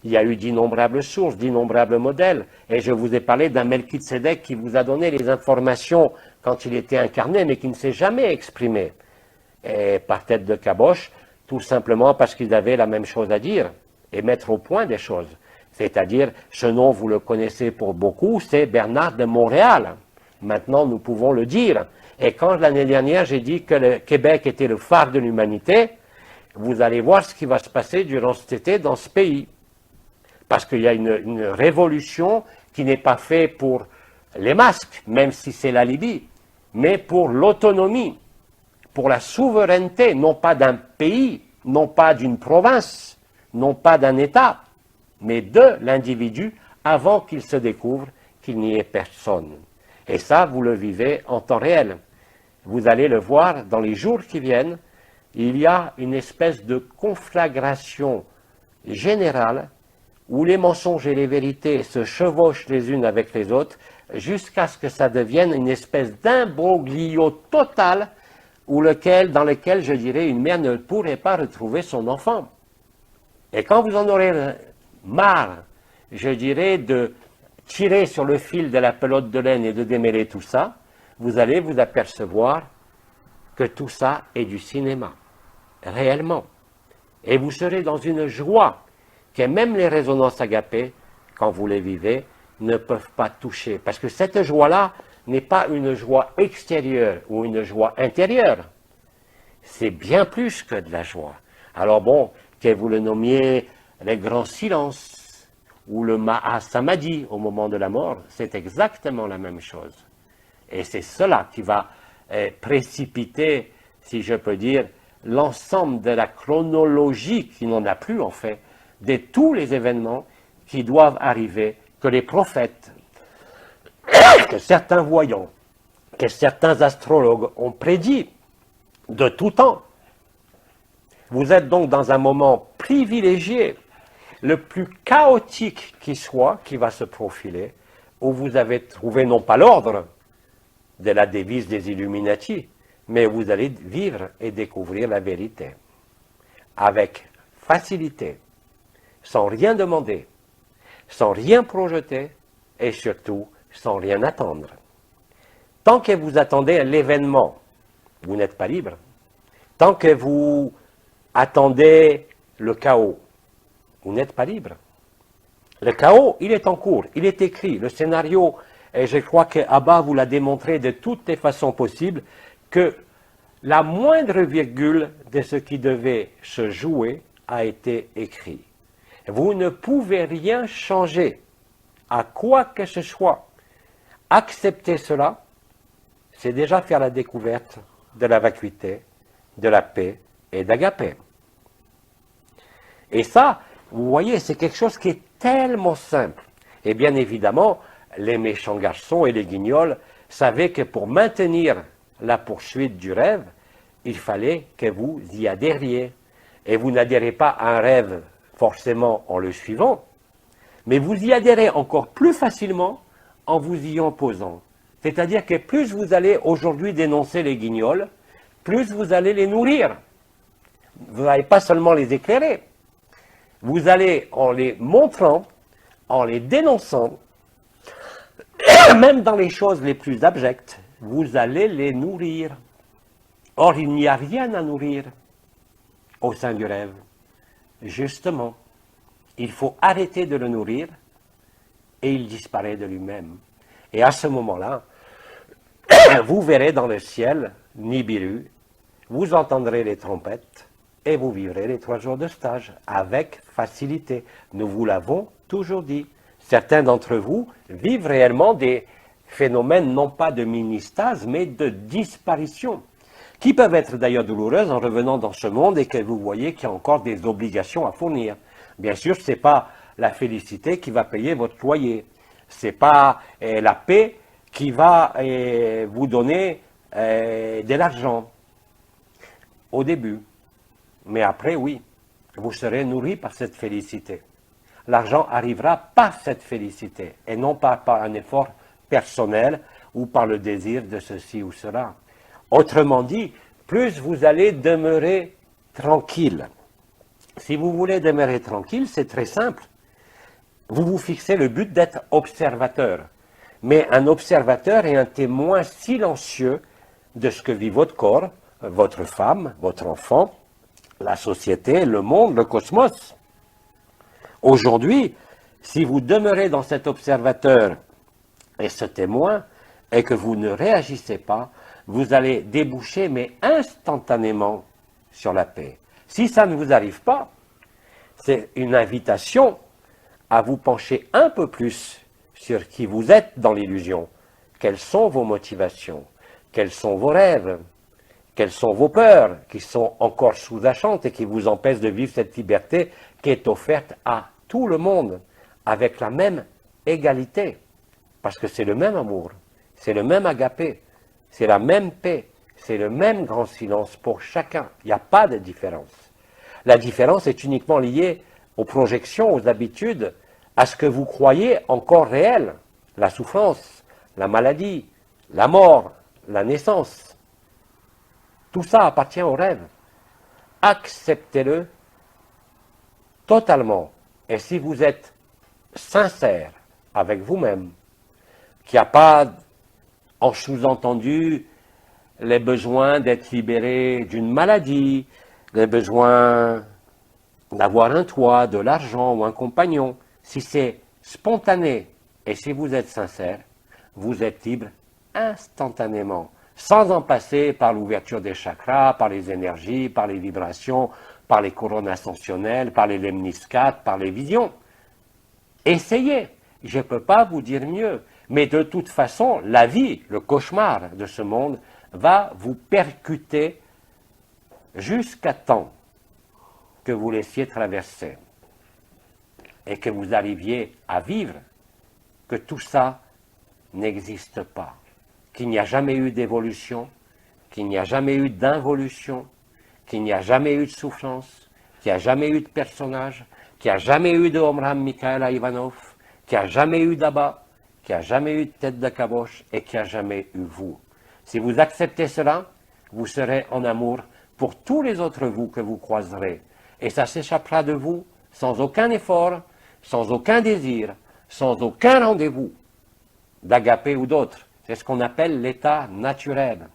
Il y a eu d'innombrables sources, d'innombrables modèles. Et je vous ai parlé d'un Melchizedek qui vous a donné les informations quand il était incarné, mais qui ne s'est jamais exprimé. Et par tête de caboche, tout simplement parce qu'ils avaient la même chose à dire et mettre au point des choses. C'est-à-dire, ce nom, vous le connaissez pour beaucoup, c'est Bernard de Montréal. Maintenant, nous pouvons le dire. Et quand l'année dernière, j'ai dit que le Québec était le phare de l'humanité, vous allez voir ce qui va se passer durant cet été dans ce pays. Parce qu'il y a une révolution qui n'est pas faite pour les masques, même si c'est la Libye, mais pour l'autonomie, pour la souveraineté, non pas d'un pays, non pas d'une province, non pas d'un État, mais de l'individu avant qu'il se découvre qu'il n'y ait personne. Et ça, vous le vivez en temps réel. Vous allez le voir dans les jours qui viennent, il y a une espèce de conflagration générale où les mensonges et les vérités se chevauchent les unes avec les autres jusqu'à ce que ça devienne une espèce d'imbroglio total dans lequel, je dirais, une mère ne pourrait pas retrouver son enfant. Et quand vous en aurez marre, je dirais, de tirer sur le fil de la pelote de laine et de démêler tout ça, vous allez vous apercevoir que tout ça est du cinéma, réellement. Et vous serez dans une joie que même les résonances agapées, quand vous les vivez, ne peuvent pas toucher. Parce que cette joie-là n'est pas une joie extérieure ou une joie intérieure. C'est bien plus que de la joie. Alors bon, que vous le nommiez les grands silences ou le Mahasamadhi au moment de la mort, c'est exactement la même chose. Et c'est cela qui va précipiter, si je peux dire, l'ensemble de la chronologie, qui n'en a plus en fait, de tous les événements qui doivent arriver, que les prophètes, que certains voyants, que certains astrologues ont prédit de tout temps. Vous êtes donc dans un moment privilégié, le plus chaotique qui soit, qui va se profiler, où vous avez trouvé non pas l'ordre de la devise des Illuminati, mais vous allez vivre et découvrir la vérité, avec facilité, sans rien demander, sans rien projeter, et surtout sans rien attendre. Tant que vous attendez l'événement, vous n'êtes pas libre. Tant que vous attendez le chaos, vous n'êtes pas libre. Le chaos, il est en cours, il est écrit. Le scénario, et je crois que Abba vous l'a démontré de toutes les façons possibles, que la moindre virgule de ce qui devait se jouer a été écrit. Vous ne pouvez rien changer à quoi que ce soit. Accepter cela, c'est déjà faire la découverte de la vacuité, de la paix et d'agapé. Et ça, vous voyez, c'est quelque chose qui est tellement simple. Et bien évidemment, les méchants garçons et les guignols savaient que pour maintenir la poursuite du rêve, il fallait que vous y adhériez. Et vous n'adhérez pas à un rêve forcément en le suivant, mais vous y adhérez encore plus facilement en vous y opposant. C'est-à-dire que plus vous allez aujourd'hui dénoncer les guignols, plus vous allez les nourrir. Vous n'allez pas seulement les éclairer, vous allez, en les montrant, en les dénonçant, même dans les choses les plus abjectes, vous allez les nourrir. Or, il n'y a rien à nourrir au sein du rêve. Justement, il faut arrêter de le nourrir et il disparaît de lui-même. Et à ce moment-là, vous verrez dans le ciel Nibiru, vous entendrez les trompettes et vous vivrez les 3 jours de stage avec facilité. Nous vous l'avons toujours dit. Certains d'entre vous vivent réellement des phénomènes non pas de mini-stase, mais de disparition, qui peuvent être d'ailleurs douloureuses en revenant dans ce monde et que vous voyez qu'il y a encore des obligations à fournir. Bien sûr, ce n'est pas la félicité qui va payer votre loyer. Ce n'est pas la paix qui va vous donner de l'argent au début. Mais après, oui, vous serez nourri par cette félicité. L'argent arrivera par cette félicité et non pas par un effort personnel ou par le désir de ceci ou cela. Autrement dit, plus vous allez demeurer tranquille. Si vous voulez demeurer tranquille, c'est très simple. vous vous fixez le but d'être observateur. Mais un observateur est un témoin silencieux de ce que vit votre corps, votre femme, votre enfant, la société, le monde, le cosmos. Aujourd'hui, si vous demeurez dans cet observateur et ce témoin, et que vous ne réagissez pas, vous allez déboucher, mais instantanément, sur la paix. Si ça ne vous arrive pas, c'est une invitation à vous pencher un peu plus sur qui vous êtes dans l'illusion. Quelles sont vos motivations? Quels sont vos rêves? Quelles sont vos peurs qui sont encore sous-jacentes et qui vous empêchent de vivre cette liberté qui est offerte à tout le monde avec la même égalité? Parce que c'est le même amour, c'est le même agapé, c'est la même paix, c'est le même grand silence pour chacun. Il n'y a pas de différence. La différence est uniquement liée aux projections, aux habitudes, à ce que vous croyez encore réel. La souffrance, la maladie, la mort, la naissance. Tout ça appartient au rêve. Acceptez-le totalement. Et si vous êtes sincère avec vous-même, qu'il n'y a pas en sous-entendu les besoins d'être libéré d'une maladie, les besoins d'avoir un toit, de l'argent ou un compagnon, si c'est spontané et si vous êtes sincère, vous êtes libre instantanément, sans en passer par l'ouverture des chakras, par les énergies, par les vibrations, par les couronnes ascensionnelles, par les lemniscates, par les visions. Essayez, je ne peux pas vous dire mieux, mais de toute façon, la vie, le cauchemar de ce monde, va vous percuter jusqu'à temps que vous laissiez traverser et que vous arriviez à vivre que tout ça n'existe pas, qu'il n'y a jamais eu d'évolution, qu'il n'y a jamais eu d'involution, qu'il n'y a jamais eu de souffrance, qu'il n'y a jamais eu de personnage, qu'il n'y a jamais eu de Omram Mikhail Ivanov, qu'il n'y a jamais eu d'Abba, qu'il n'y a jamais eu de tête de caboche et qu'il n'y a jamais eu vous. Si vous acceptez cela, vous serez en amour pour tous les autres vous que vous croiserez. Et ça s'échappera de vous sans aucun effort, sans aucun désir, sans aucun rendez-vous d'agapé ou d'autre. C'est ce qu'on appelle l'état naturel.